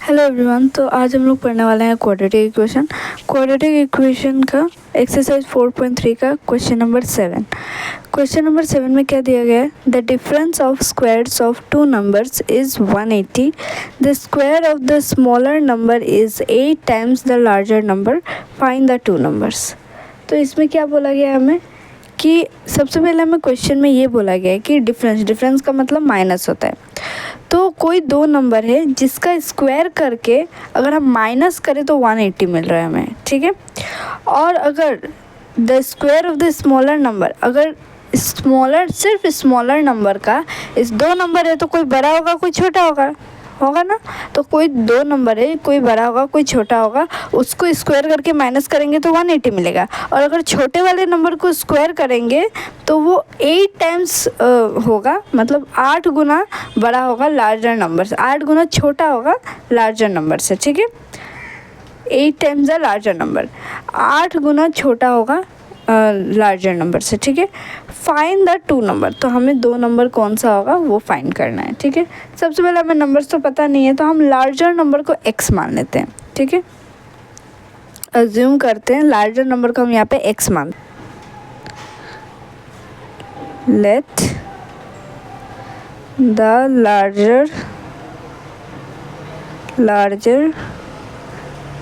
Hello everyone. तो आज हम लोग पढ़ने वाले हैं क्वाड्रेटिक इक्वेशन का एक्सरसाइज 4.3 का क्वेश्चन नंबर 7। क्वेश्चन नंबर 7 में क्या दिया गया है? The difference of squares of two numbers is 180। The square of the smaller number is 8 times the larger number. Find the two numbers. तो इसमें क्या बोला गया है हमें कि सबसे पहले हमें क्वेश्चन में ये बोला गया है कि डिफरेंस का मतलब माइनस होता है। तो कोई दो नंबर है जिसका स्क्वायर करके अगर हम माइनस करें तो 180 मिल रहा है हमें, ठीक है। और अगर the square of the smaller number, अगर सिर्फ स्मॉलर नंबर का इस दो नंबर है तो कोई बड़ा होगा कोई छोटा होगा ना। तो कोई दो नंबर है, कोई बड़ा होगा कोई छोटा होगा, उसको स्क्वायर करके माइनस करेंगे तो 180 मिलेगा। और अगर छोटे वाले नंबर को स्क्वायर करेंगे तो वो 8 टाइम्स होगा, मतलब 8 गुना बड़ा होगा लार्जर नंबर से, 8 गुना छोटा होगा लार्जर नंबर से, ठीक है। 8 टाइम्स द लार्जर नंबर, 8 गुना छोटा होगा लार्जर नंबर से, ठीक है। फाइंड द टू नंबर, तो हमें दो नंबर कौन सा होगा वो फाइंड करना है, ठीक है। सबसे पहले हमें नंबर्स तो पता नहीं है तो हम लार्जर नंबर को x मान लेते हैं, ठीक है। अज्यूम करते हैं लार्जर नंबर को हम यहाँ पे x मान, let the larger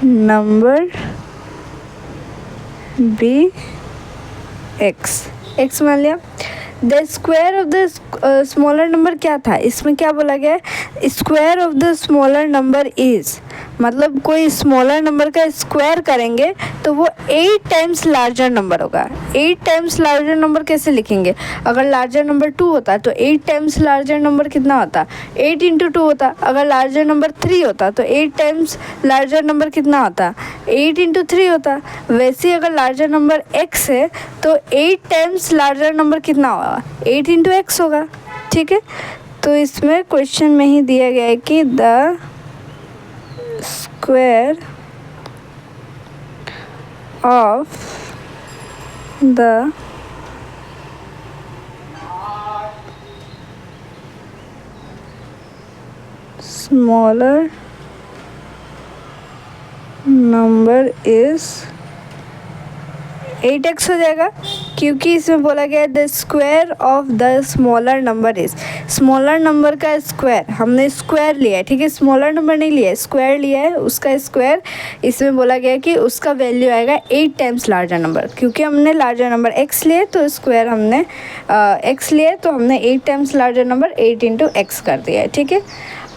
number be x मान लिया। The square of the smaller number क्या था, इसमें क्या बोला गया है? Square of the smaller number is, मतलब कोई स्मॉलर नंबर का स्क्वायर करेंगे तो वो 8 टाइम्स लार्जर नंबर होगा। 8 टाइम्स लार्जर नंबर कैसे लिखेंगे? अगर लार्जर नंबर 2 होता तो 8 टाइम्स लार्जर नंबर कितना होता? 8 इंटू 2 होता। अगर लार्जर नंबर 3 होता तो 8 टाइम्स लार्जर नंबर कितना होता? 8 इंटू 3 होता। वैसे ही अगर लार्जर नंबर x है तो 8 टाइम्स लार्जर नंबर कितना होगा? 8 इंटू x होगा, ठीक है। तो इसमें क्वेश्चन में ही दिया गया है कि the square of the smaller number is 8x हो जाएगा, क्योंकि इसमें बोला गया है the square of the smaller number is, smaller number का स्क्वायर, हमने स्क्वायर लिया है, ठीक है। स्मॉलर नंबर नहीं लिया है, स्क्वायर लिया है, उसका स्क्वायर इसमें बोला गया है कि उसका वैल्यू आएगा 8 टाइम्स लार्जर नंबर। क्योंकि हमने लार्जर नंबर x लिए तो स्क्वायर हमने x लिए तो हमने 8 times larger number 8 into x कर दिया है, ठीक है।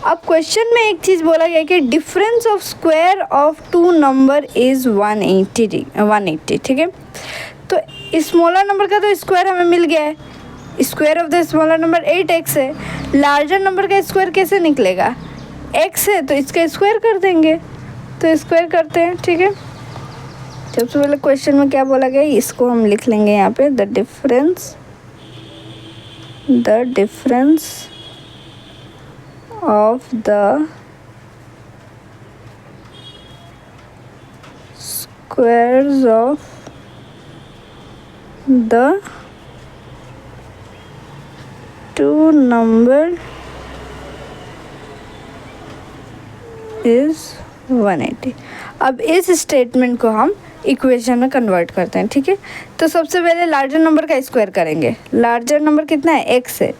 अब क्वेश्चन में एक चीज़ बोला गया कि difference of square of two number is 180, ठीक है। तो स्मॉलर नंबर का तो स्क्वायर हमें मिल गया है, square of the smaller number 8x है। लार्जर नंबर का स्क्वायर कैसे निकलेगा? x है तो इसका स्क्वायर कर देंगे, तो स्क्वायर करते हैं, ठीक है। सबसे पहले क्वेश्चन में क्या बोला गया इसको हम लिख लेंगे यहाँ पे, the difference of the squares of the two number is 180। अब इस स्टेटमेंट को हम इक्वेशन में कन्वर्ट करते हैं, ठीक है। तो सबसे पहले लार्जर नंबर का स्क्वायर करेंगे। लार्जर नंबर कितना है? x है,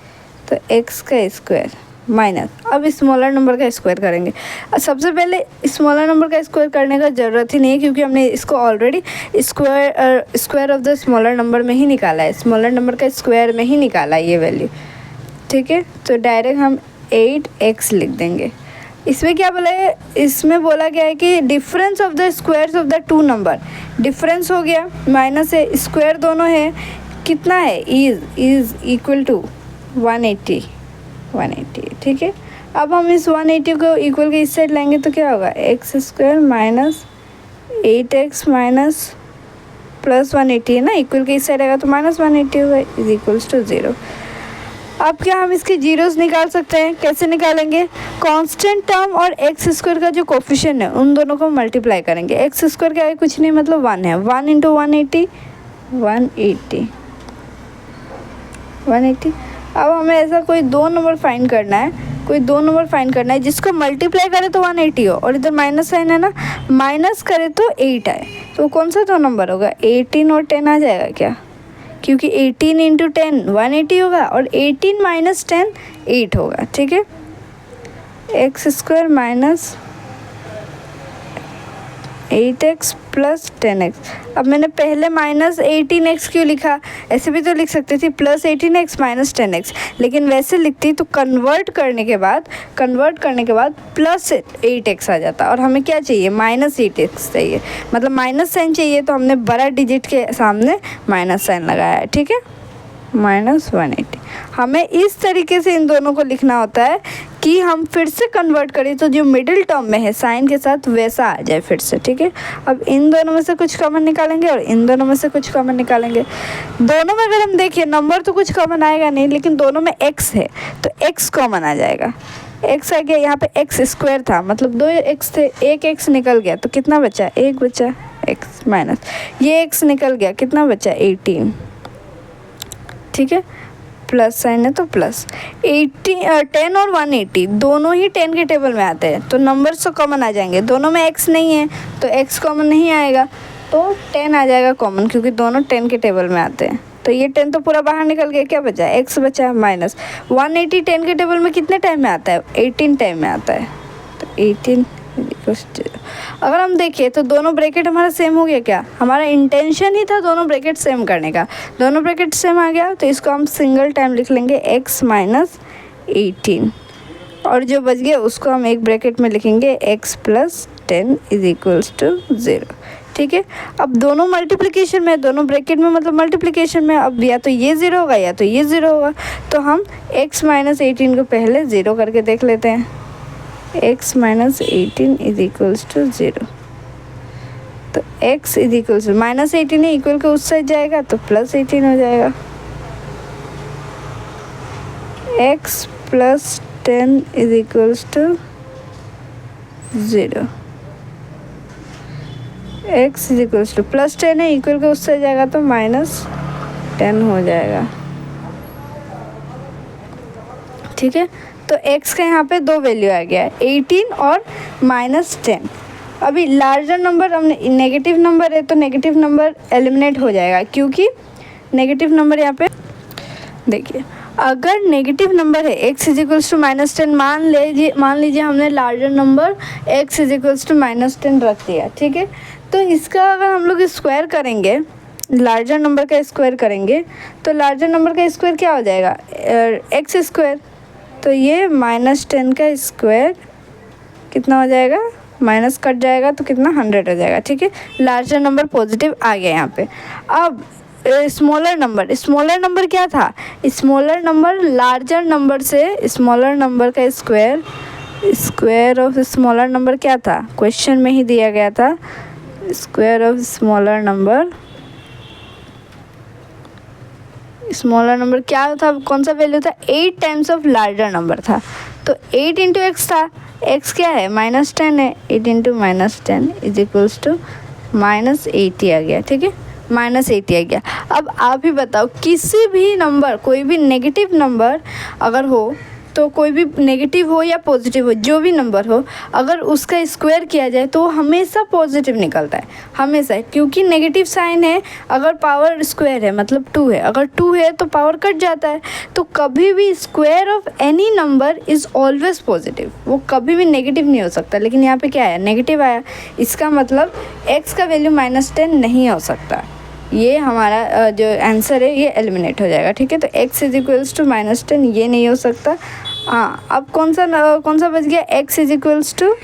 तो x का स्क्वायर माइनस, अब स्मॉलर नंबर का स्क्वायर करेंगे। सबसे पहले स्मॉलर नंबर का स्क्वायर करने का ज़रूरत ही नहीं है, क्योंकि हमने इसको already square of the smaller number में ही निकाला है, स्मॉलर नंबर का स्क्वायर में ही निकाला है ये वैल्यू, ठीक है। तो डायरेक्ट हम 8x लिख देंगे। इसमें क्या बोला है? इसमें बोला गया है कि difference of the squares of the two number, difference हो गया माइनस है, स्क्वायर दोनों है, कितना है? इज इक्वल टू 180, ठीक है। अब हम इस 180 को इक्वल के इस साइड लाएंगे तो क्या होगा? x square minus 8x minus plus 180 है ना, इक्वल के इस साइड आएगा तो माइनस 180 होगा, इज इक्वल्स टू 0। अब क्या हम इसके जीरोस निकाल सकते हैं? कैसे निकालेंगे? कांस्टेंट टर्म और x स्क्वायर का जो कोफिशिएंट है उन दोनों को मल्टीप्लाई करेंगे। x स्क्वायर क्या है? कुछ नहीं, मतलब 1 है, 1 इंटू 180, 180। अब हमें ऐसा कोई दो नंबर फाइंड करना है कोई दो नंबर फाइंड करना है जिसको मल्टीप्लाई करे तो 180 हो और इधर माइनस साइन है ना, माइनस करे तो 8 आए, तो कौन सा दो नंबर होगा? 18 और 10 आ जाएगा क्या? क्योंकि 18 इंटू 10 180 होगा और 18 माइनस 10 8 होगा, ठीक है। X square minus 8x plus 10x। अब मैंने पहले माइनस 18x क्यों लिखा? ऐसे भी तो लिख सकती थी प्लस 18x माइनस 10x, लेकिन वैसे लिखती तो कन्वर्ट करने के बाद प्लस 8x आ जाता और हमें क्या चाहिए? माइनस 8x चाहिए, मतलब माइनस साइन चाहिए, तो हमने बड़ा डिजिट के सामने माइनस साइन लगाया है, ठीक है। माइनस 180। हमें इस तरीके से इन दोनों को लिखना होता है कि हम फिर से कन्वर्ट करें तो जो मिडिल टर्म में है साइन के साथ वैसा आ जाए फिर से, ठीक है। अब इन दोनों में से कुछ कॉमन निकालेंगे और इन दोनों में से कुछ कॉमन निकालेंगे। दोनों में अगर हम देखिए नंबर तो कुछ कॉमन आएगा नहीं, लेकिन दोनों में x है तो x कॉमन आ जाएगा। x आ गया, यहाँ पे x स्क्वायर था मतलब 2x थे, एक x निकल गया तो कितना बचा? 1 बचा, x माइनस ये x निकल गया, कितना बचा? 18, ठीक है। प्लस साइन है तो प्लस 10 और 180 दोनों ही 10 के टेबल में आते हैं तो नंबर्स तो कॉमन आ जाएंगे। दोनों में x नहीं है तो x कॉमन नहीं आएगा, तो 10 आ जाएगा कॉमन, क्योंकि दोनों 10 के टेबल में आते हैं। तो ये 10 तो पूरा बाहर निकल गया, क्या बचा? x बचा माइनस 180 10 के टेबल में कितने टाइम में आता है? 18 टाइम में आता है, तो 18। अगर हम देखें तो दोनों ब्रैकेट हमारा सेम हो गया क्या? हमारा इंटेंशन ही था दोनों ब्रैकेट सेम करने का, दोनों ब्रैकेट सेम आ गया तो इसको हम सिंगल टाइम लिख लेंगे x माइनस 18 और जो बच गया उसको हम एक ब्रैकेट में लिखेंगे x plus 10 is equals to 0, ठीक है। अब दोनों मल्टीप्लिकेशन में, दोनों ब्रैकेट में मतलब मल्टीप्लिकेशन में, अब या तो ये 0 होगा या तो ये 0 होगा, तो हम x माइनस 18 को पहले 0 करके देख लेते हैं। x minus 18 is equals to 0, तो x is equals to minus 18 है, इक्वल के उस साइड जाएगा तो प्लस 18 हो जाएगा। x plus 10 is equals to 0, x is equals to plus 10 है, इक्वल के उस साइड जाएगा तो माइनस 10 हो जाएगा, ठीक है। तो x का यहाँ पे दो वैल्यू आ गया है, 18 और माइनस 10। अभी लार्जर नंबर, हमने नेगेटिव नंबर है तो नेगेटिव नंबर एलिमिनेट हो जाएगा, क्योंकि नेगेटिव नंबर यहाँ पे देखिए, अगर नेगेटिव नंबर है x is equals to minus 10, मान लीजिए हमने larger number x is equals to minus 10 रख दिया, ठीक है। तो इसका अगर हम लोग स्क्वायर करेंगे, लार्जर नंबर का स्क्वायर करेंगे तो लार्जर नंबर का स्क्वायर क्या हो जाएगा? x स्क्वायर, तो ये माइनस 10 का स्क्वायर कितना हो जाएगा? माइनस कट जाएगा तो कितना? 100 हो जाएगा, ठीक है। लार्जर नंबर पॉजिटिव आ गया यहाँ पे। अब स्मॉलर नंबर क्या था? स्मॉलर नंबर लार्जर नंबर से स्मॉलर नंबर का स्क्वायर ऑफ स्मॉलर नंबर क्या था? क्वेश्चन में ही दिया गया था, स्क्वायर ऑफ स्मॉलर नंबर क्या था? कौन सा वैल्यू था? 8 टाइम्स ऑफ लार्जर नंबर था, तो 8 इंटू एक्स था, x क्या है? माइनस 10 है, 8 into minus 10 is equals to minus 80 आ गया, ठीक है। माइनस 80 आ गया। अब आप ही बताओ, किसी भी नंबर, कोई भी नेगेटिव नंबर अगर हो, तो कोई भी नेगेटिव हो या पॉजिटिव हो, जो भी नंबर हो, अगर उसका स्क्वायर किया जाए तो वो हमेशा पॉजिटिव निकलता है, हमेशा, क्योंकि नेगेटिव साइन है। अगर पावर स्क्वायर है मतलब 2 है, अगर 2 है तो पावर कट जाता है, तो कभी भी square of any number is always positive, वो कभी भी नेगेटिव नहीं हो सकता। लेकिन यहाँ पे क्या आया? नेगेटिव आया, इसका मतलब x का वैल्यू माइनस 10 नहीं हो सकता। ये हमारा जो आंसर है ये एलिमिनेट हो जाएगा, ठीक है। तो x is equals to minus 10 ये नहीं हो सकता। हाँ, अब कौन सा बच गया? x इज इक्वल्स टू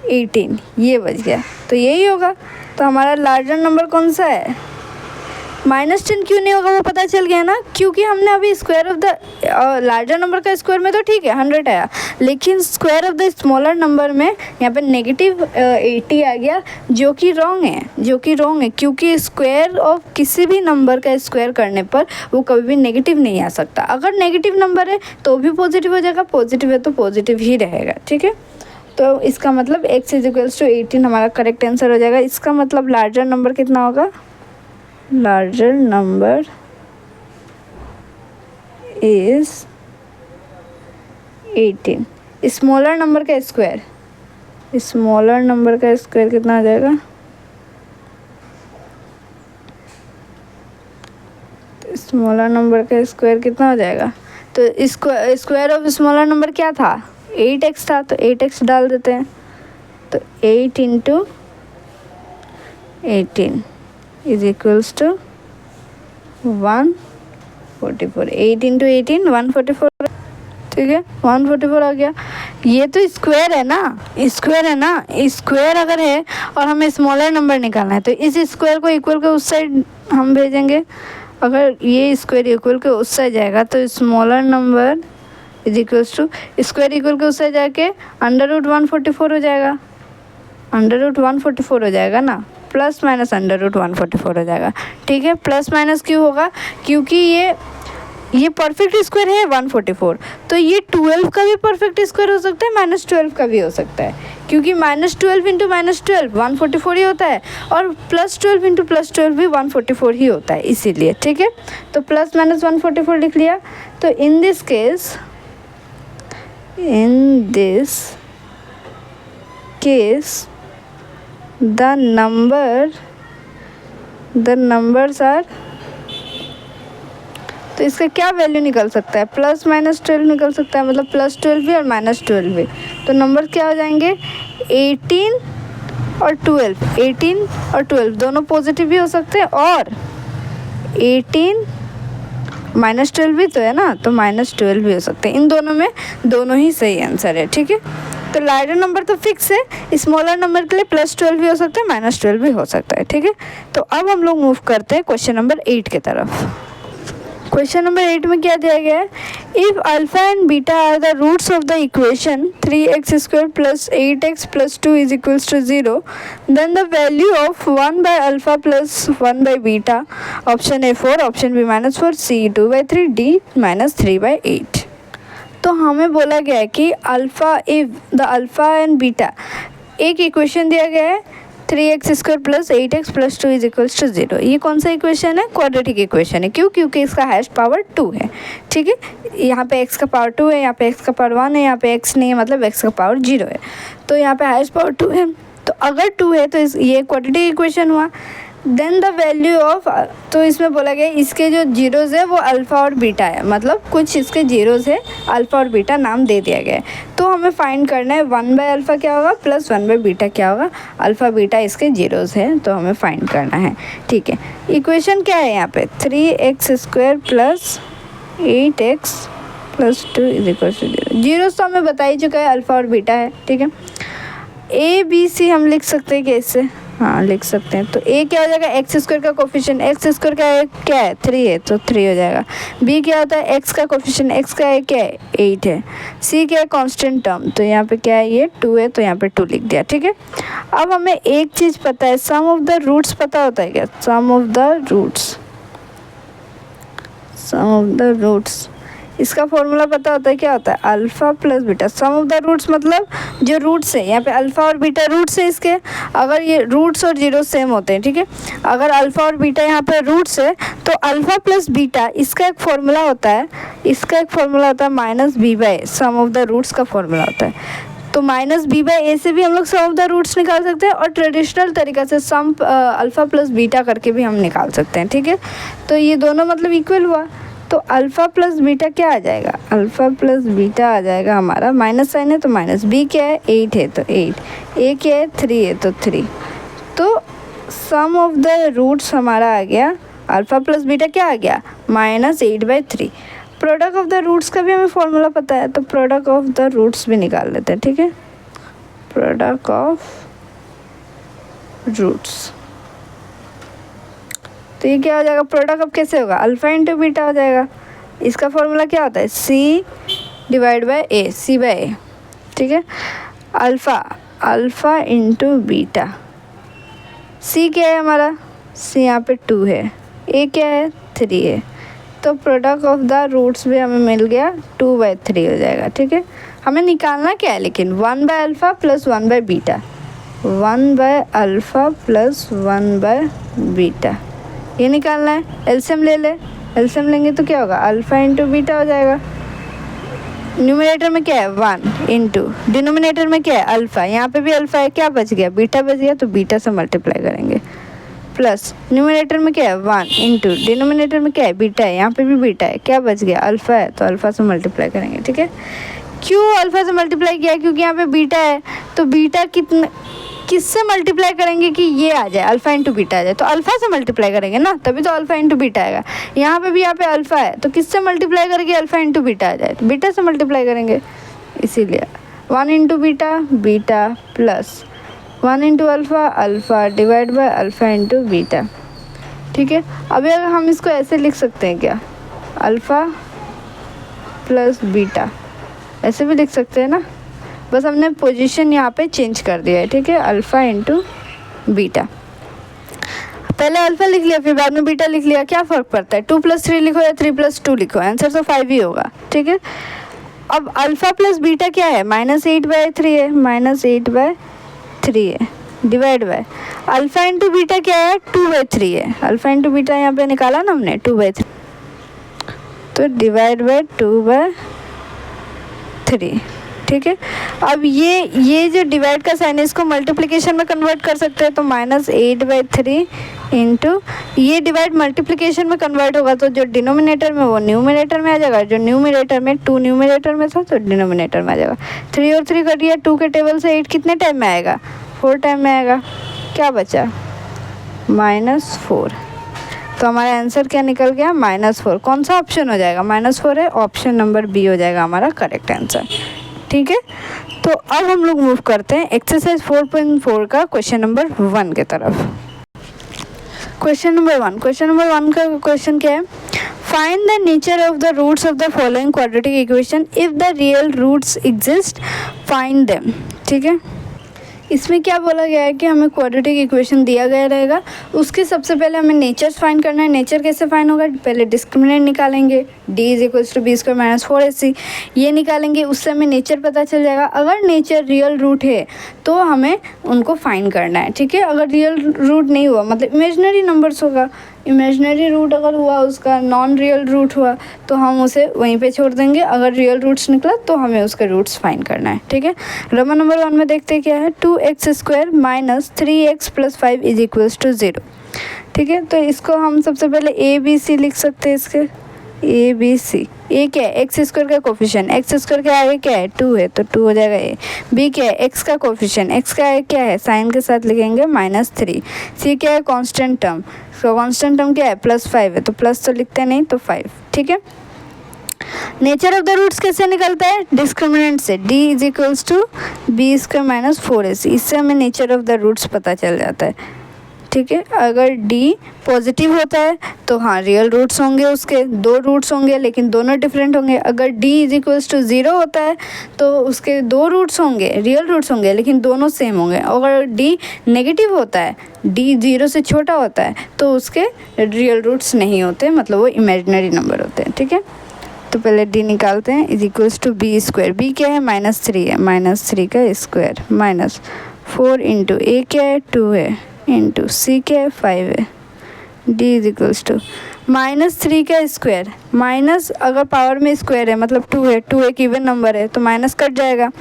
18 ये बच गया, तो यही होगा। तो हमारा लार्जर नंबर कौन सा है? माइनस 10 क्यों नहीं होगा वो पता चल गया ना, क्योंकि हमने अभी square of the larger number का स्क्वायर में तो ठीक है 100 आया, लेकिन square of the smaller number में यहाँ पे नेगेटिव 80 आ गया, जो कि रॉन्ग है, क्योंकि स्क्वायर ऑफ किसी भी नंबर का स्क्वायर करने पर वो कभी भी नेगेटिव नहीं आ सकता। अगर नेगेटिव नंबर है तो भी पॉजिटिव हो जाएगा, पॉजिटिव है तो पॉजिटिव ही रहेगा, ठीक है। तो इसका मतलब x इज इक्वल्स टू 18 हमारा करेक्ट आंसर हो जाएगा। इसका मतलब लार्जर नंबर कितना होगा? Larger number is 18। Smaller number का स्क्वायर, स्मॉलर नंबर का स्क्वायर कितना आ जाएगा? स्मॉलर नंबर का स्क्वायर कितना हो जाएगा? तो स्क्वायर ऑफ स्मॉलर नंबर क्या था? 8x था, तो 8x डाल देते हैं। तो 8 into 18 is equals to 144। 8 into 18 144, ठीक है, 144 आ गया। ये तो स्क्वायर है ना, स्क्वायर है ना, स्क्वायर अगर है और हमें स्मॉलर नंबर निकालना है तो इस स्क्वायर को इक्वल के उस साइड हम भेजेंगे। अगर ये स्क्वायर इक्वल के उस साइड जाएगा तो smaller number is equals to square equal के उस साइड जाके अंडर रूट 144 हो जाएगा, अंडर रूट 144 हो जाएगा ना, प्लस माइनस अंडर रूट 144 हो जाएगा, ठीक है। प्लस माइनस क्यों होगा? क्योंकि ये परफेक्ट स्क्वायर है 144, तो ये 12 का भी परफेक्ट स्क्वायर हो सकता है, -12 का भी हो सकता है, क्योंकि -12 इंटू -12 144 ही होता है, और +12 इंटू +12 भी 144 ही होता है, इसीलिए, ठीक है। तो प्लस माइनस 144 लिख लिया। तो in this case the numbers are, तो इसका क्या वैल्यू निकल सकता है? प्लस माइनस 12 निकल सकता है, मतलब +12 भी और -12 भी। तो नंबर क्या हो जाएंगे? 18 और 12, 18 और 12 दोनों पॉजिटिव भी हो सकते हैं, और 18 -12 भी तो है ना, तो -12 भी हो सकते हैं। इन दोनों में दोनों ही सही आंसर है, ठीक है। तो लार्जर नंबर तो फिक्स है, स्मॉलर नंबर के लिए +12 भी हो सकता है, -12 भी हो सकता है, ठीक है। तो अब हम लोग मूव करते हैं क्वेश्चन नंबर 8 की तरफ। क्वेश्चन नंबर 8 में क्या दिया गया है? If alpha and beta are the roots of the equation 3x² + 8x + 2 is equals to 0, then the value of 1/α + 1/β, option A 4, option B -4, C 2/3, D -3/8। तो हमें बोला गया है कि alpha, if the alpha and beta, एक equation दिया गया है 3x² + 8x + 2 is equals to 0। ये कौन सा इक्वेशन है? क्वाड्रेटिक इक्वेशन है। क्यों? क्योंकि इसका हाईएस्ट पावर 2 है, ठीक है। यहाँ पे x का पावर 2 है, यहाँ पे x का पावर 1 है, यहाँ पे x नहीं है, मतलब x का पावर 0 है, तो यहाँ पे हाईएस्ट पावर 2 है। तो अगर 2 है तो ये क्वाड्रेटिक इक्वेशन हुआ। देन द वैल्यू ऑफ, तो इसमें बोला गया इसके जो जीरोज़ है वो अल्फ़ा और बीटा है, मतलब कुछ इसके जीरोज़ है, अल्फ़ा और बीटा नाम दे दिया गया है। तो हमें फाइंड करना है 1/α क्या होगा + 1/β क्या होगा। अल्फ़ा बीटा इसके जीरोज़ है, तो हमें फाइंड करना है, ठीक है। इक्वेशन क्या है यहाँ पे? 3x² + 8x + 2 is equal to 0। Zeros तो हमें बता ही चुका है, अल्फ़ा और बीटा है, ठीक है। ए बी सी हम लिख सकते हैं कैसे? हाँ, लिख सकते हैं। तो ए क्या हो जाएगा? x² का कोफिशिएंट, x² का क्या है? 3 है, तो 3 हो जाएगा। बी क्या होता है? x का कोफिशिएंट, x का है क्या है? 8 है। सी क्या है? कांस्टेंट टर्म, तो यहाँ पे क्या है? ये 2 है, तो यहाँ पे 2 लिख दिया, ठीक है। अब हमें एक चीज़ पता है, सम ऑफ द रूट्स पता होता है क्या? सम ऑफ द रूट्स, इसका फॉर्मूला पता होता है, क्या होता है? Alpha + beta. Sum of the roots मतलब जो रूट्स है, यहाँ पे अल्फ़ा और बीटा रूट्स है इसके, अगर ये रूट्स और जीरो सेम होते हैं, ठीक है। अगर अल्फ़ा और बीटा यहाँ पे रूट्स है तो अल्फ़ा + बीटा, इसका एक फॉर्मूला होता है, -b/a, sum of the roots का फॉर्मूला होता है। तो -b/a से भी हम लोग सम ऑफ द रूट्स निकाल सकते हैं, और ट्रेडिशनल तरीका से सम अल्फ़ा + बीटा करके भी हम निकाल सकते हैं, ठीक है। तो ये दोनों मतलब इक्वल हुआ, तो अल्फ़ा + बीटा क्या आ जाएगा? अल्फ़ा + बीटा आ जाएगा हमारा, माइनस साइन है तो माइनस, बी क्या है? 8 है तो 8, ए क्या है? 3 है तो 3। तो सम ऑफ द रूट्स हमारा आ गया, अल्फ़ा + बीटा क्या आ गया? -8/3। प्रोडक्ट ऑफ द रूट्स का भी हमें फॉर्मूला पता है, तो प्रोडक्ट ऑफ द रूट्स भी निकाल लेते हैं, ठीक है। प्रोडक्ट ऑफ रूट्स, तो ये क्या हो जाएगा? प्रोडक्ट अब कैसे होगा? अल्फ़ा इंटू बीटा हो जाएगा। इसका फॉर्मूला क्या होता है? C/A, C/A, ठीक है। अल्फ़ा इंटू बीटा, C क्या है हमारा? C यहाँ पे 2 है, A क्या है? 3 है, तो प्रोडक्ट ऑफ द रूट्स भी हमें मिल गया, 2/3 हो जाएगा, ठीक है। हमें निकालना क्या है लेकिन? 1/α + 1/β, 1/α + 1/β, ये निकालना है। एलसीएम ले ले, एलसीएम लेंगे तो क्या होगा? अल्फ़ा इंटू बीटा हो जाएगा, न्यूमरेटर में क्या है 1 इंटू डिनोमिनेटर में क्या है अल्फ़ा, यहाँ पे भी अल्फ़ा है, क्या बच गया बीटा बच गया, तो बीटा से मल्टीप्लाई करेंगे। प्लस न्यूमरेटर में क्या है 1 इंटू डिनोमिनेटर में क्या है बीटा है, यहाँ पे भी बीटा है, क्या बच गया अल्फ़ा है, तो अल्फ़ा से मल्टीप्लाई करेंगे। ठीक है, क्यों अल्फ़ा से मल्टीप्लाई किया, क्योंकि यहाँ पे बीटा है, तो बीटा किससे मल्टीप्लाई करेंगे कि ये आ जाए अल्फ़ा इंटू बीटा आ जाए, तो अल्फ़ा से मल्टीप्लाई करेंगे ना, तभी तो अल्फ़ा इंटू बीटा आएगा। यहाँ पे भी यहाँ पे अल्फ़ा है, तो किससे मल्टीप्लाई करेंगे अल्फ़ा इंटू बीटा आ जाए, तो बीटा से मल्टीप्लाई करेंगे। इसीलिए 1 into beta beta plus 1 into alpha alpha divide by alpha into beta. ठीक है, अभी अगर हम इसको ऐसे लिख सकते हैं क्या, अल्फ़ा प्लस बीटा, ऐसे भी लिख सकते हैं ना, बस हमने पोजीशन यहाँ पे चेंज कर दिया है। ठीक है, अल्फ़ा इंटू बीटा, पहले अल्फ़ा लिख लिया फिर बाद में बीटा लिख लिया, क्या फ़र्क पड़ता है, 2 + 3 लिखो या 3 + 2 लिखो, आंसर तो 5 ही होगा। ठीक है, अब अल्फ़ा प्लस बीटा क्या है, -8/3 है, -8/3 है, divide by alpha into beta क्या है 2/3 है, अल्फ़ा इंटू बीटा यहाँ पे निकाला ना हमने 2/3, तो डिवाइड बाय 2/3। ठीक है, अब ये जो डिवाइड का साइन है इसको मल्टीप्लिकेशन में कन्वर्ट कर सकते हैं, तो -8/3 इंटू ये डिवाइड मल्टीप्लिकेशन में कन्वर्ट होगा, तो जो डिनोमिनेटर में वो न्यूमरेटर में आ जाएगा, जो न्यूमरेटर में 2 न्यूमरेटर में था तो डिनोमिनेटर में आ जाएगा। 3 और 3 कट गया, 2 के टेबल से 8 कितने टाइम में आएगा, 4 टाइम में आएगा, क्या बचा -4, तो हमारा आंसर क्या निकल गया -4। कौन सा ऑप्शन हो जाएगा, -4 है, ऑप्शन नंबर बी हो जाएगा हमारा करेक्ट आंसर। ठीक है, तो अब हम लोग मूव करते हैं एक्सरसाइज 4.4 का क्वेश्चन नंबर 1 के तरफ। क्वेश्चन नंबर 1 का क्वेश्चन क्या है, find the nature of the roots of the following quadratic equation if the real roots exist find them. ठीक है, इसमें क्या बोला गया है कि हमें क्वाड्रेटिक इक्वेशन दिया गया रहेगा, उसके सबसे पहले हमें नेचर्स फाइंड करना है। नेचर कैसे फाइंड होगा, पहले डिस्क्रिमिनेंट निकालेंगे, d = b² - 4ac, ये निकालेंगे, उससे हमें नेचर पता चल जाएगा। अगर नेचर रियल रूट है तो हमें उनको फाइंड करना है। ठीक है, अगर रियल रूट नहीं हुआ मतलब इमेजिनरी नंबर्स होगा, इमेजिनरी रूट अगर हुआ उसका नॉन रियल रूट हुआ तो हम उसे वहीं पे छोड़ देंगे, अगर रियल रूट्स निकला तो हमें उसके रूट्स फाइंड करना है। ठीक है, रोमन नंबर 1 में देखते हैं क्या है, 2x² - 3x + 5 = 0। ठीक है, तो इसको हम सबसे पहले ABC लिख सकते हैं, इसके ABC, ए क्या है x² का कोफिशिएंट, x² के आगे क्या है 2 है तो 2 हो जाएगा a, b क्या है x का कोफिशिएंट, x का आगे क्या है साइन के साथ लिखेंगे -3, c क्या है कांस्टेंट टर्म, तो कांस्टेंट टर्म क्या है +5 है तो प्लस तो लिखते नहीं तो 5। ठीक है, नेचर ऑफ द रूट्स कैसे निकलता है, डिस्क्रिमिनेंट से, d = b² - 4ac, इससे हमें नेचर ऑफ द रूट्स पता चल जाता है। ठीक है, अगर d पॉजिटिव होता है तो हाँ रियल रूट्स होंगे, उसके 2 रूट्स होंगे लेकिन दोनों डिफरेंट होंगे। अगर d = 0 होता है तो उसके 2 रूट्स होंगे, रियल रूट्स होंगे लेकिन दोनों सेम होंगे। अगर d नेगेटिव होता है, d 0 से छोटा होता है तो उसके रियल रूट्स नहीं होते, मतलब वो इमेजिनरी नंबर होते हैं। ठीक है, तो पहले d निकालते हैं, = b², b क्या है -3 है, -3 का स्क्वायर -4 इंटू a क्या है 2 है इंटू सी क्या है 5 है, d = -3 का स्क्वायर, माइनस अगर पावर में स्क्वायर है मतलब 2 है, 2 एक इवन नंबर है तो माइनस कट जाएगा,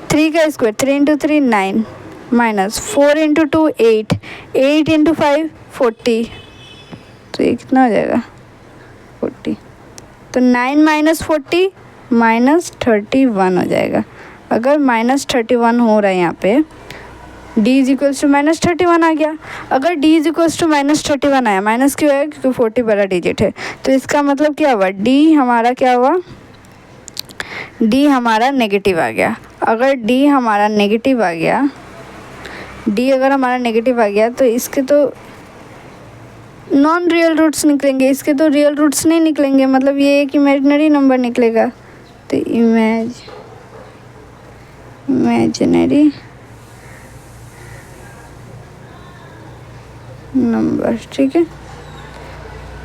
3 का स्क्वायर 3 इंटू 3 9 -4 इंटू 2 8, 8 इंटू 5 40, तो ये कितना हो जाएगा 40, तो 9 - 40 -31 हो जाएगा। अगर -31 हो रहा है यहाँ पे, d = -31 आ गया। अगर d = -31 आया, माइनस क्यों है क्योंकि 40 बड़ा डिजिट है, तो इसका मतलब क्या हुआ d हमारा क्या हुआ, d हमारा नेगेटिव आ गया। अगर d हमारा नेगेटिव आ गया, d अगर हमारा नेगेटिव आ गया तो इसके तो नॉन रियल रूट्स निकलेंगे, इसके तो रियल रूट्स नहीं निकलेंगे, मतलब ये एक इमेजिनरी नंबर निकलेगा। तो इमेजिनरी नंबर, ठीक है,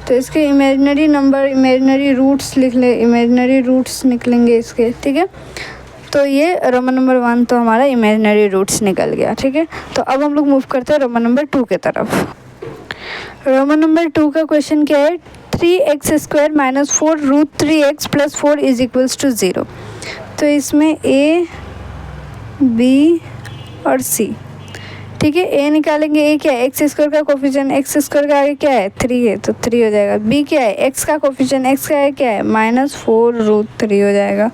तो इसके इमेजिनरी नंबर, इमेजिनरी रूट्स लिख ले, इमेजिनरी रूट्स निकलेंगे इसके। ठीक है, तो ये रोमन नंबर 1 तो हमारा इमेजिनरी रूट्स निकल गया। ठीक है, तो अब हम लोग मूव करते हैं रोमन नंबर 2 के तरफ। रोमन नंबर 2 का क्वेश्चन क्या है, 3x² - 4√3x + 4 = 0। तो इसमें ए, बी और सी, ठीक है। ए निकालेंगे, ए क्या है, एक्स स्क्वायर का कोफिशिएंट, एक्स स्क्वायर का आगे क्या है 3 है तो 3 हो जाएगा। बी क्या है, एक्स का कोफिशिएंट, एक्स का आगे क्या है -4√3 हो जाएगा।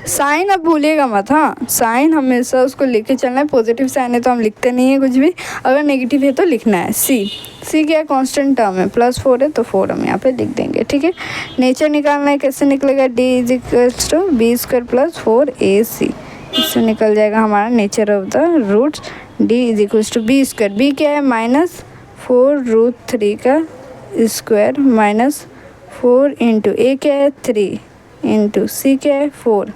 साइन अब भूलिएगा मत, हाँ साइन हमेशा उसको लिख के चलना है, पॉजिटिव साइन है तो हम लिखते नहीं है कुछ भी, अगर नेगेटिव है तो लिखना है। सी क्या है, कांस्टेंट टर्म है, +4 है तो 4 हम यहाँ पे लिख देंगे, ठीक है। नेचर निकालना है, कैसे निकलेगा, D = B² + 4AC, इससे निकल जाएगा हमारा nature of the roots. D = B², b क्या है -4√3 का स्क्वायर -4 इंटू ए क्या है 3 इंटू सी क्या है 4।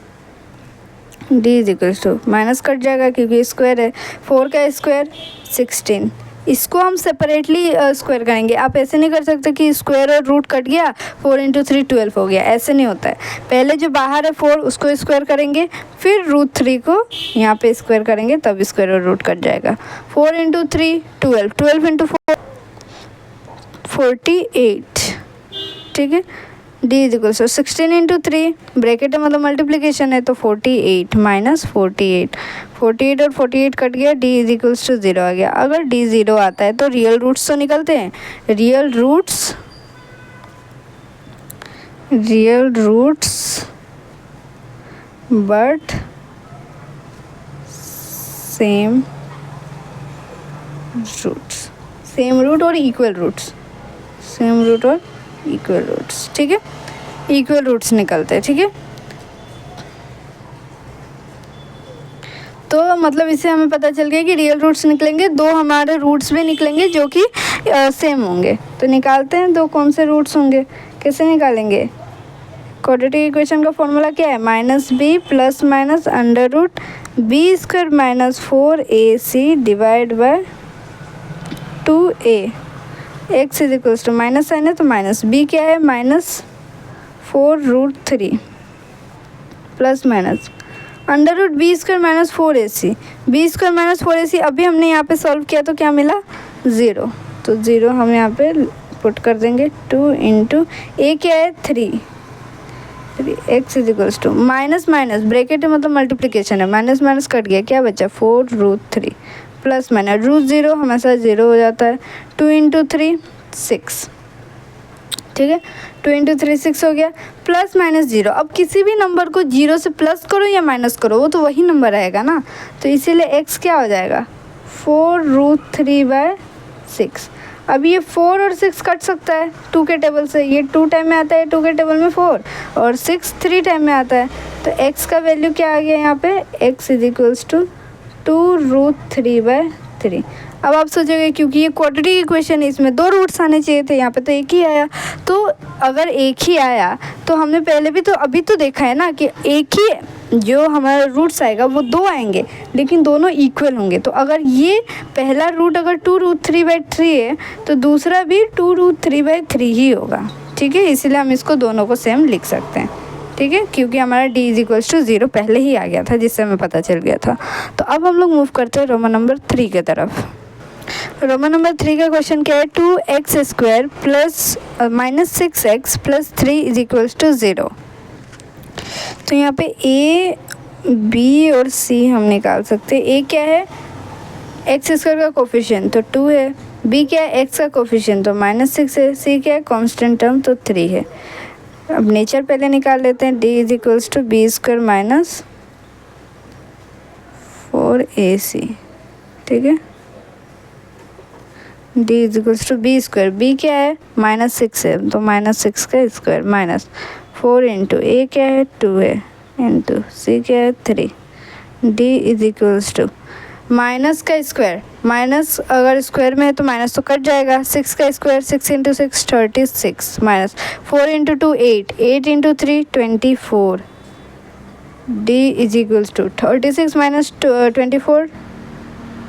D = माइनस कट जाएगा क्योंकि स्क्वायर है, 4 का स्क्वायर 16। इसको हम सेपरेटली स्क्वायर करेंगे, आप ऐसे नहीं कर सकते कि स्क्वायर और रूट कट गया 4 × 3 12 हो गया, ऐसे नहीं होता है। पहले जो बाहर है 4 उसको स्क्वायर करेंगे, फिर √3 को यहाँ पे स्क्वायर करेंगे, तब स्क्वायर और रूट कट जाएगा। 4 × 3 12, 12 × 4 48, ठीक है। D = 16 × 3, ब्रैकेट है मतलब मल्टीप्लिकेशन है तो 48 -48, 48 और 48 कट गया, D = 0 आ गया। अगर D 0 आता है तो रियल रूट्स तो निकलते हैं, real roots but same root और इक्वल रूट्स, ठीक है, इक्वल रूट्स निकलते हैं, ठीक है। तो मतलब इससे हमें पता चल गया कि रियल रूट्स निकलेंगे, दो हमारे रूट्स भी निकलेंगे जो कि सेम होंगे। तो निकालते हैं दो कौन से रूट्स होंगे, कैसे निकालेंगे। क्वाड्रेटिक इक्वेशन का फॉर्मूला क्या है, -b ± √b² - 4ac / 2a। x = minus sign है तो माइनस, b क्या है -4√3 plus minus √b² - 4ac, b² - 4ac। अभी हमने यहाँ पे सॉल्व किया तो क्या मिला 0, तो 0 हम यहाँ पे पुट कर देंगे। 2 × a क्या है 3, x = माइनस ब्रैकेट है मतलब मल्टीप्लिकेशन है, माइनस कट गया, क्या बचा 4√3 प्लस माइनस √0 हमेशा 0 हो जाता है। 2 × 3 6, ठीक है, 2 × 3 6 हो गया, प्लस माइनस 0। अब किसी भी नंबर को 0 से प्लस करो या माइनस करो वो तो वही नंबर आएगा ना, तो इसीलिए x क्या हो जाएगा 4√3/6। अब ये 4 और 6 कट सकता है 2 के टेबल से, ये 2 टाइम में आता है 2 के टेबल में 4 और 6 3 टाइम में आता है, तो x का वैल्यू क्या आ गया यहाँ पे, x = 2√3/3। अब आप सोचोगे क्योंकि ये क्वाड्रेटिक इक्वेशन है इसमें 2 रूट्स आने चाहिए थे, यहाँ पे तो एक ही आया। तो अगर एक ही आया तो हमने पहले भी तो अभी तो देखा है ना कि एक ही जो हमारा रूट्स आएगा वो 2 आएंगे लेकिन दोनों इक्वल होंगे। तो अगर ये पहला रूट अगर 2√3/3 है तो दूसरा भी 2√3/3 ही होगा, ठीक है। इसीलिए हम इसको दोनों को सेम लिख सकते हैं, ठीक है, क्योंकि हमारा D = 0 पहले ही आ गया था जिससे हमें पता चल गया था। तो अब हम लोग मूव करते हैं रोमन नंबर 3 की तरफ। रोमन नंबर 3 का क्वेश्चन क्या है, 2x² + -6x + 3 = 0। तो यहाँ पे A, B और C हम निकाल सकते हैं। A क्या है, x² का कोफिशिएंट तो 2 है, B क्या है, x का कोफिशिएंट तो -6 है, C क्या है, कांस्टेंट टर्म तो 3 है। अब नेचर पहले निकाल लेते हैं, D = B² - 4ac, ठीक है। D = B², B क्या है -6 है तो -6 का स्क्वायर -4 इंटू A क्या है 2 है इंटू C क्या है 3। D = माइनस का स्क्वायर, माइनस अगर स्क्वायर में है तो माइनस तो कट जाएगा, 6 का स्क्वायर 6 × 6 36 माइनस 4 × 2 8, 8 × 3 24। D = 36 माइनस 24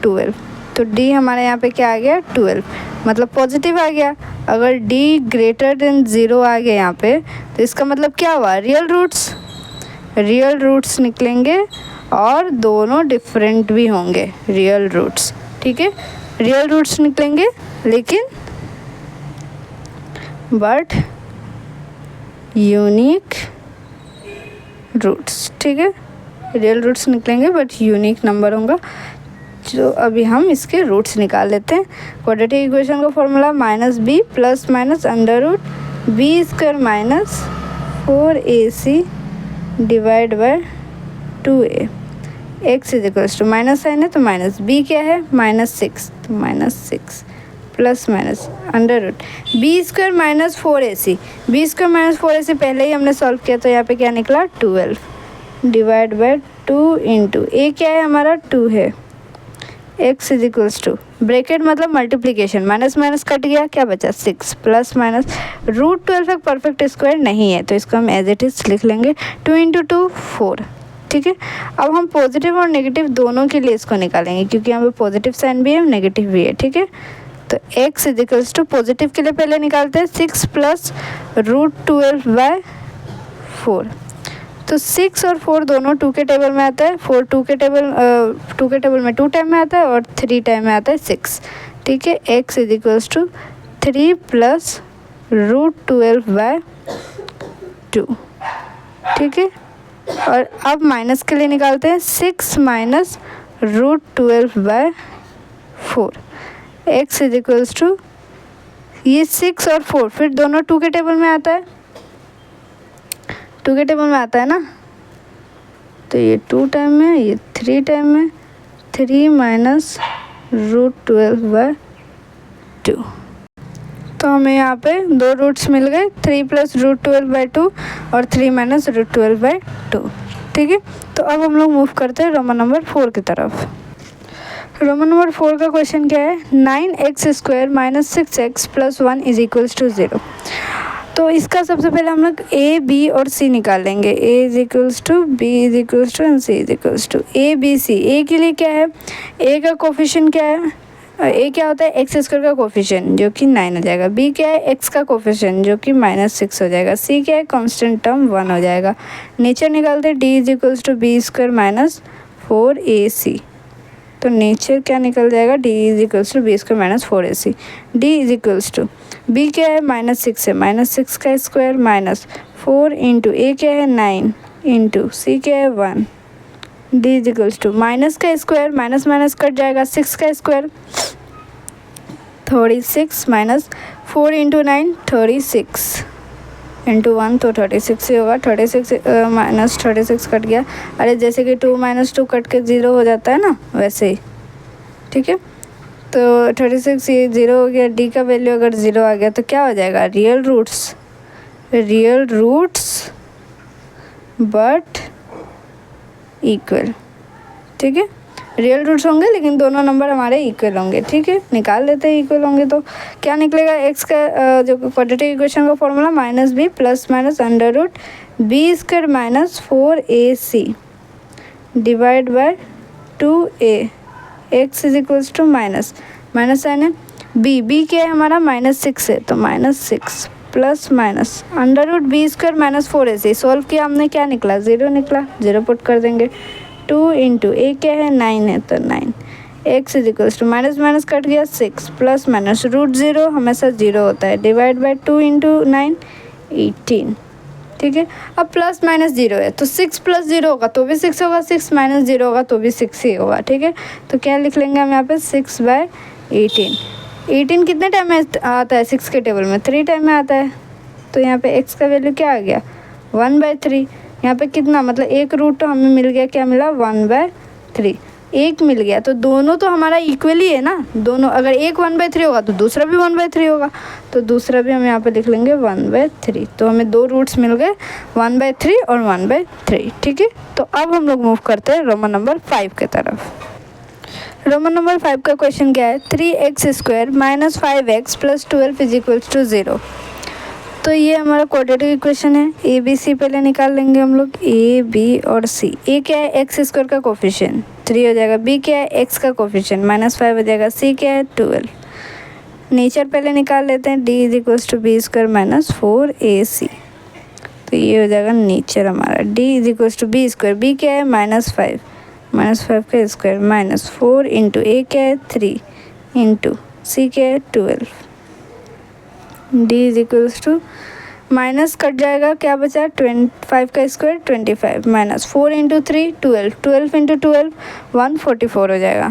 12, तो D हमारे यहाँ पे क्या आ गया 12, मतलब पॉजिटिव आ गया। अगर D > 0 आ गया यहाँ पे तो इसका मतलब क्या हुआ, रियल रूट्स निकलेंगे और दोनों डिफरेंट भी होंगे रियल रूट्स, ठीक है। रियल रूट्स निकलेंगे लेकिन बट यूनिक रूट्स, ठीक है, रियल रूट्स निकलेंगे बट यूनिक नंबर होगा। जो अभी हम इसके रूट्स निकाल लेते हैं। क्वाड्रेटिक इक्वेशन का formula minus b plus minus under root b square minus 4ac divide by 2a। X is equals to minus sign है तो माइनस, बी क्या है -6 तो -6 plus minus under root b square minus 4ac। B square minus 4ac पहले ही हमने solve किया तो यहाँ पे क्या निकला 12 डिवाइड बाय 2 इंटू ए क्या है हमारा 2 है। X is equals to bracket मतलब मल्टीप्लीकेशन, माइनस माइनस कट गया, क्या बचा 6 प्लस माइनस √12 एक परफेक्ट स्क्वायर नहीं है तो इसको हम एज इट इज लिख लेंगे 2 इंटू 2 4। ठीक है, अब हम पॉजिटिव और नेगेटिव दोनों के लिए इसको निकालेंगे क्योंकि यहाँ पे पॉजिटिव साइन भी है नेगेटिव भी है। ठीक है, तो x is equals to positive के लिए पहले निकालते हैं 6 प्लस √12 बाय 4। तो 6 और 4 दोनों 2 के टेबल में आता है, 4 2 के टेबल में 2 टाइम में आता है और 3 टाइम में आता है 6। ठीक है, x is equals to 3 plus √12 by 2। ठीक है, और अब माइनस के लिए निकालते हैं 6 minus √12 by 4। x is equals to ये 6 और 4 फिर दोनों 2 के टेबल में आता है, 2 के टेबल में आता है ना, तो ये 2 टाइम में ये 3 टाइम में 3 माइनस √12 बाय 2। तो हमें यहाँ पे दो रूट्स मिल गए 3 प्लस √12 बाय 2 और 3 माइनस √12 बाय 2। ठीक है, तो अब हम लोग मूव करते हैं रोमन नंबर 4 की तरफ। रोमन नंबर 4 का क्वेश्चन क्या है 9x² minus 6x plus 1 is equals to 0। तो इसका सबसे पहले हम लोग a b और c निकाल लेंगे। a is equals to b is equals to and c is equals to a b c। a के लिए क्या है, a का कोफिशिएंट क्या है, a क्या होता है x² का कोफिशिएंट जो कि 9 हो जाएगा, b क्या है x का कोफिशिएंट जो कि -6 हो जाएगा, c क्या है कांस्टेंट टर्म 1 हो जाएगा। नीचे निकालते d is equals to b² minus 4ac। तो नीचे क्या निकल जाएगा d is equals to b² minus 4ac। d is equals to b क्या है -6 है, -6 का स्क्वायर माइनस 4 इंटू a क्या है 9 इंटू c क्या है 1। d is equals to minus का स्क्वायर माइनस माइनस कट जाएगा 6 का स्क्वायर 36 माइनस 4 इंटू 9 36 इंटू 1 तो 36 ही होगा। 36 माइनस 36 कट गया, अरे जैसे कि 2 माइनस 2 कट के 0 हो जाता है ना वैसे ही। ठीक है, तो 36 ये 0 हो गया, d का वैल्यू अगर 0 आ गया तो क्या हो जाएगा रियल रूट्स बट इक्वल। ठीक है, रियल रूट्स होंगे लेकिन दोनों नंबर हमारे इक्वल होंगे। ठीक है, निकाल लेते हैं इक्वल होंगे तो क्या निकलेगा x का जो क्वाड्रेटिक इक्वेशन का formula -b plus minus under root b² minus 4ac divide by 2a। x is equals to minus sign है, b क्या है हमारा -6 है तो -6 plus minus under root b² minus 4ac। Solve किया हमने, क्या निकला 0 निकला, 0 पुट कर देंगे। 2 इंटू a क्या है 9 है तो 9। x is equals to minus minus cut गया 6 प्लस माइनस √0 हमेशा 0 होता है डिवाइड बाय 2 इंटू 9 18। ठीक है, अब प्लस माइनस 0 है तो 6 प्लस 0 होगा तो भी 6 होगा, 6 माइनस 0 होगा तो भी 6 ही होगा। ठीक है, तो क्या लिख लेंगे हम यहाँ पे 6/18। 18 कितने टाइम में आता है 6 के टेबल में 3 टाइम में आता है, तो यहाँ पे x का वैल्यू क्या आ गया 1/3। यहाँ पे कितना मतलब एक रूट तो हमें मिल गया, क्या मिला 1/3, एक मिल गया। तो दोनों तो हमारा इक्वल ही है ना, दोनों अगर एक 1/3 होगा तो दूसरा भी 1/3 होगा, तो दूसरा भी हम यहाँ पे लिख लेंगे 1/3। तो हमें दो रूट्स मिल गए 1/3 और 1/3। ठीक है, तो अब हम लोग मूव करते हैं रोमन नंबर 5 की तरफ। रोमन नंबर 5 का क्वेश्चन क्या है 3x² minus 5x plus 12 is equals to 0। तो ये हमारा क्वाड्रेटिक इक्वेशन है, ए बी सी पहले निकाल लेंगे हम लोग, ए बी और सी। ए क्या है x² का कोफिशिएंट 3 हो जाएगा, बी क्या है x का कोफिशिएंट -5 हो जाएगा, सी क्या है 12। नेचर पहले निकाल लेते हैं, d is equals to b² minus 4ac। तो ये हो जाएगा नेचर हमारा, d is equals to b², b क्या है -5 का स्क्वायर माइनस 4 इंटू ए क्या है 3 इंटू सी क्या है 12। d is equals to minus cut जाएगा, क्या बचा 25 का स्क्वायर 25 माइनस 4 इंटू 3 12, 12 इंटू 12 144 हो जाएगा,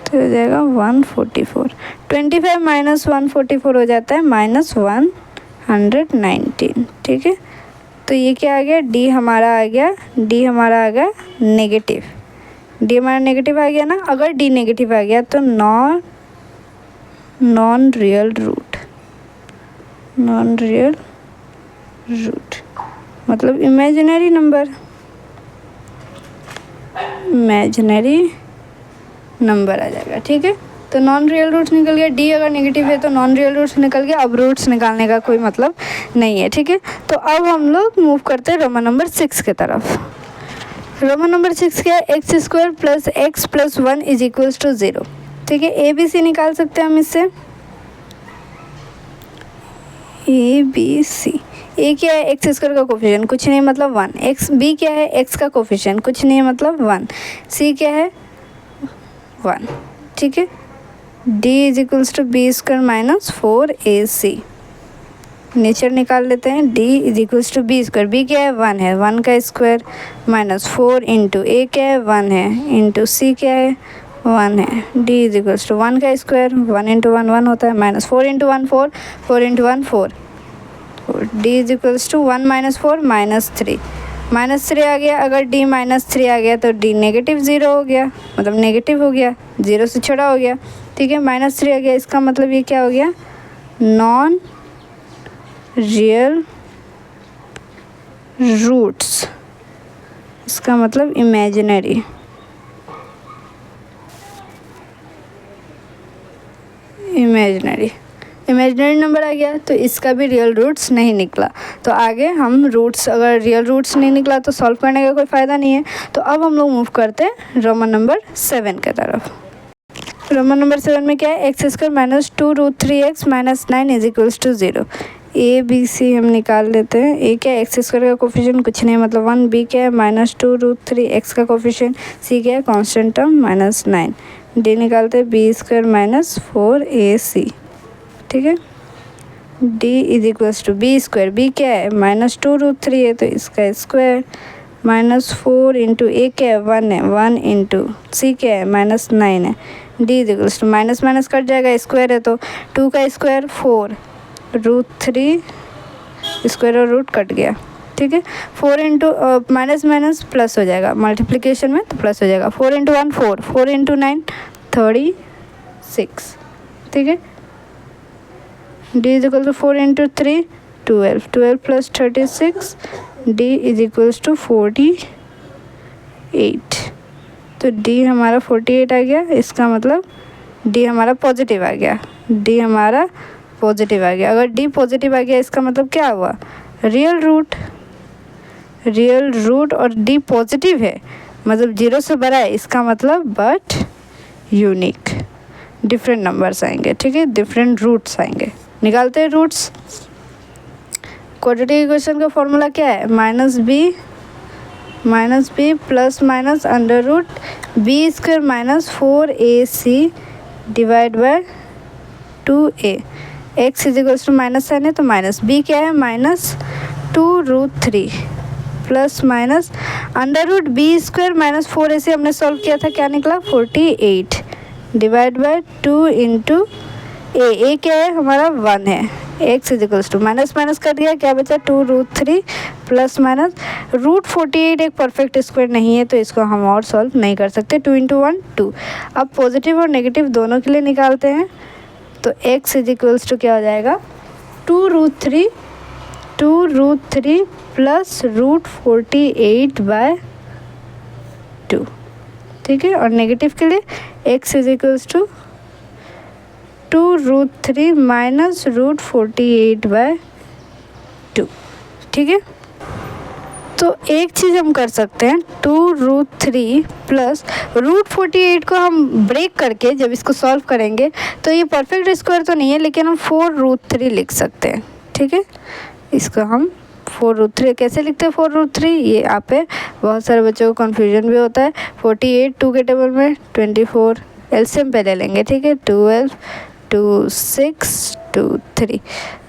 तो हो जाएगा 144। 25 माइनस 144 हो जाता है -119। ठीक है, तो ये क्या आ गया, डी हमारा आ गया नेगेटिव। डी हमारा नेगेटिव आ गया ना। अगर डी नेगेटिव आ गया तो नॉन रियल रूट मतलब इमेजिनरी नंबर आ जाएगा। ठीक है, तो नॉन रियल रूट्स निकल गया। डी अगर नेगेटिव है तो नॉन रियल रूट्स निकल गया। अब रूट्स निकालने का कोई मतलब नहीं है। ठीक है, तो अब हम लोग मूव करते हैं रोमन नंबर 6 के तरफ। रोमन नंबर 6 क्या है, x² + x + 1 = 0। ठीक है, ए बी सी निकाल सकते हैं हम इससे। ए बी सी, ए क्या है, x² का कोफिशिएंट कुछ नहीं मतलब 1। एक्स बी क्या है, x का कोफिशिएंट कुछ नहीं है मतलब 1। सी क्या है 1। ठीक है, d = b² - 4ac। नेचर निकाल लेते हैं। d = b², b क्या है 1 है, 1 का स्क्वायर माइनस 4 इंटू a क्या है 1 है इंटू c क्या है 1 है। d = 1 का स्क्वायर 1 इंटू 1 1 होता है माइनस 4 इंटू 1 4, 4 इंटू 1 4। d = 1 - 4 -3, -3 आ गया। अगर d -3 आ गया तो d नेगेटिव 0 हो गया, मतलब नेगेटिव हो गया, 0 से छोटा हो गया। ठीक है, -3 आ गया, इसका मतलब ये क्या हो गया, नॉन रियल रूट्स, इसका मतलब इमेजिनरी नंबर आ गया, तो इसका भी रियल रूट्स नहीं निकला। तो आगे हम रूट्स, अगर रियल रूट्स नहीं निकला तो सॉल्व करने का कोई फ़ायदा नहीं है। तो अब हम लोग मूव करते हैं रोमन नंबर 7 के तरफ। रोमन नंबर 7 में क्या है, x² - 2√3x - 9 = 0। A B C हम निकाल लेते हैं। ए क्या है, x² का कोफिशिएंट कुछ नहीं मतलब 1। बी क्या है -2√3x का कोफिशिएंट। सी क्या है कांस्टेंट टर्म -9। डी निकालते हैं, b² - 4ac। ठीक है, d = b², b क्या है -2√3 है तो इसका स्क्वायर माइनस 4 इंटू ए क्या है 1 है, 1 इंटू सी क्या है -9 है। d = माइनस माइनस कट जाएगा, स्क्वायर है तो 2 का स्क्वायर 4√3 स्क्वायर और रूट कट गया। ठीक है, 4 इंटू माइनस माइनस प्लस हो जाएगा, मल्टीप्लिकेशन में तो प्लस हो जाएगा। 4 इंटू 1 4, 4 इंटू 9 36। ठीक है, d = 4 इंटू 3 12, 12 + 36, d = 48। तो d हमारा 48 आ गया, इसका मतलब d हमारा पॉजिटिव आ गया। अगर d पॉजिटिव आ गया इसका मतलब क्या हुआ, रियल रूट और d पॉजिटिव है मतलब 0 से बड़ा है, इसका मतलब बट यूनिक, डिफरेंट नंबर्स आएंगे। ठीक है, डिफरेंट रूट्स आएंगे। निकालते हैं रूट्स। क्वाड्रेटिक इक्वेशन का फॉर्मूला क्या है, -b plus minus √b² - 4ac divide by 2a। x = minus sign है तो माइनस, b क्या है -2√3 प्लस माइनस √b² - 4ac हमने सॉल्व किया था, क्या निकला 48 डिवाइड बाय 2 इंटू ए क्या है हमारा 1 है। x = माइनस माइनस कट गया, क्या बचा 2√3 प्लस माइनस √48 एक परफेक्ट स्क्वायर नहीं है तो इसको हम और सॉल्व नहीं कर सकते। 2 इंटू 1 2। अब पॉजिटिव और नेगेटिव दोनों के लिए निकालते हैं तो x = क्या हो जाएगा 2√3 प्लस √48/2। ठीक है, और नेगेटिव के लिए x = 2√3 माइनस √48/2। ठीक है, तो एक चीज़ हम कर सकते हैं, 2√3 प्लस √48 को हम ब्रेक करके जब इसको सॉल्व करेंगे तो ये परफेक्ट स्क्वायर तो नहीं है लेकिन हम 4√3 लिख सकते हैं। ठीक है, इसको हम 4√3 कैसे लिखते हैं 4√3, ये यहाँ पे बहुत सारे बच्चों को कन्फ्यूजन भी होता है। 48 2 के टेबल में 24 एलसीएम पहले लेंगे। ठीक है, 12 2 6 2 3।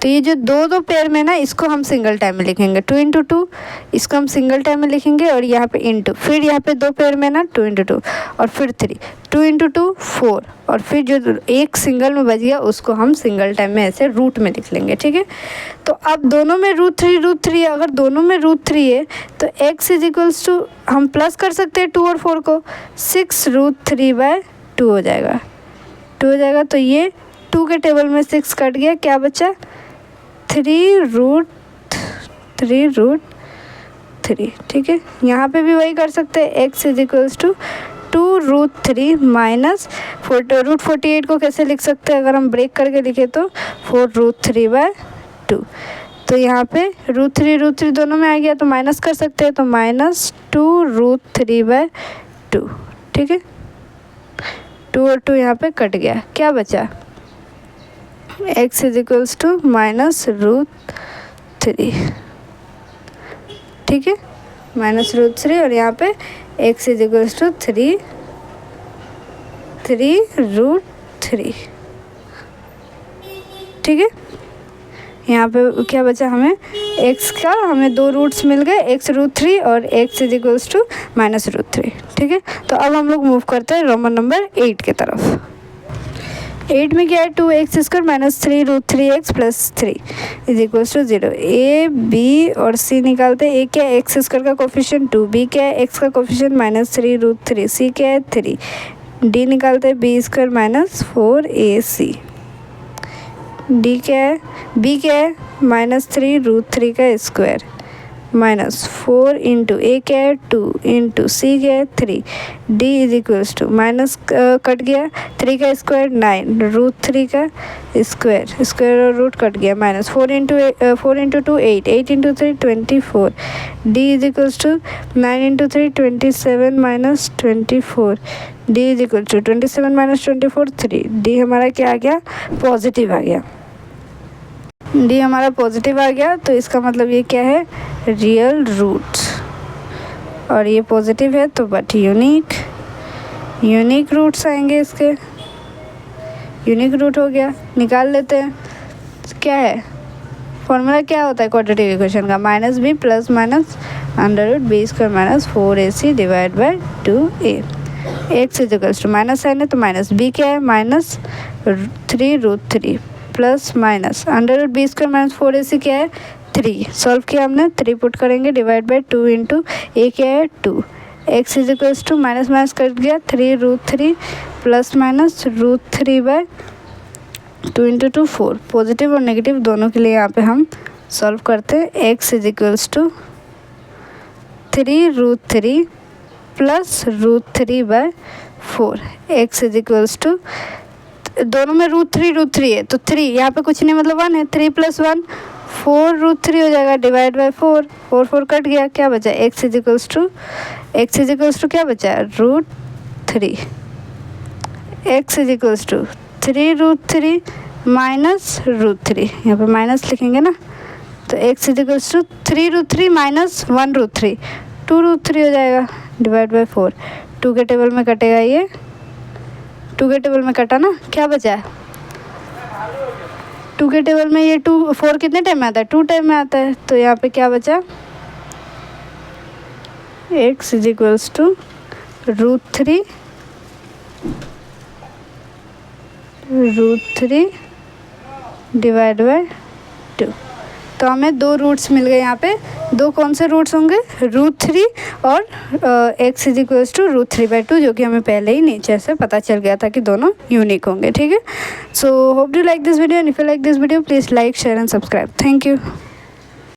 तो ये जो दो पेयर में ना, इसको हम सिंगल टाइम में लिखेंगे 2 × 2, इसको हम सिंगल टाइम में लिखेंगे और यहाँ पे इंटू, फिर यहाँ पे दो पेयर में ना 2 × 2 और फिर 3, 2 × 2 4 और फिर जो एक सिंगल में बच गया उसको हम सिंगल टाइम में ऐसे रूट में लिख लेंगे, ठीक है। तो अब दोनों में √3 है, अगर दोनों में √3 है तो x = हम प्लस कर सकते हैं 2 और 4 को, 6√3/2 हो जाएगा, 2 हो जाएगा। तो ये 2 के टेबल में 6 कट गया, क्या बचा 3√3, ठीक है। यहाँ पे भी वही कर सकते हैं, x = 2√3 माइनस √48 को कैसे लिख सकते हैं, अगर हम ब्रेक करके लिखे तो 4√3/2। तो यहाँ पे √3 दोनों में आ गया तो माइनस कर सकते हैं, तो -2√3/2, ठीक है। 2 और 2 यहाँ पे कट गया, क्या बचा x = -√3, ठीक है, -√3 और यहाँ पे x = 3√3, ठीक है। यहाँ पे क्या बचा, हमें x का हमें 2 रूट्स मिल गए, x √3 और x = -√3, ठीक है। तो अब हम लोग मूव करते हैं रोमन नंबर 8 के तरफ। 8 में क्या है, 2x² - 3√3x + 3 = 0। a b और c निकालते हैं। a क्या है, x² का कोफिशिएंट 2, b क्या है, x का कोफिशिएंट -3√3, c क्या है 3, d निकालते हैं b² - 4ac, d क्या है, b क्या है -3√3 का स्क्वायर -4 × a क्या है 2 × c क्या है 3, d = माइनस कट गया 3 का स्क्वायर 9 √3 का स्क्वायर और रूट कट गया -4 × 2 8 × 3 24, d = 9 × 3 27 -24, d = 27 -24 3, d हमारा क्या आ गया, पॉजिटिव आ गया, डी हमारा पॉजिटिव आ गया। तो इसका मतलब ये क्या है, रियल रूट्स, और ये पॉजिटिव है तो बट यूनिक रूट्स आएंगे इसके, यूनिक रूट हो गया। निकाल लेते हैं, क्या है फॉर्मूला, क्या होता है क्वाड्रेटिक इक्वेशन का, -b + √b² - 4ac / 2a। x = minus sign है तो -b क्या है -3√3 प्लस माइनस √b² - 4ac क्या है 3, सॉल्व किया हमने, 3 पुट करेंगे / 2 × a क्या है 2, x = माइनस कट गया 3√3 प्लस माइनस √3/2 × 2 4, पॉजिटिव और नेगेटिव दोनों के लिए यहाँ पे हम सॉल्व करते हैं। x = 3√3 प्लस √3/4, x = दोनों में √3 है तो 3 यहाँ पे कुछ नहीं मतलब 1 है, 3 + 1 4√3 हो जाएगा / 4 4 कट गया, क्या बचा x = क्या बचा √3, x = 3√3 माइनस √3, यहाँ पे माइनस लिखेंगे ना, तो x = 3√3 माइनस 1√3 2√3 हो जाएगा / 4, 2 के टेबल में कटेगा, ये 2 के टेबल में कटा ना, क्या बचा है 2 के टेबल में, ये 2 4 कितने टाइम में आता है 2 टाइम में आता है, तो यहाँ पे क्या बचा x = √3 / 2। तो हमें 2 रूट्स मिल गए यहाँ पे, 2 कौन से रूट्स होंगे √3 और x = √3/2, जो कि हमें पहले ही नीचे से पता चल गया था कि दोनों यूनिक होंगे, ठीक है। So hope you like this video, and if you like this video please like share and subscribe, thank you.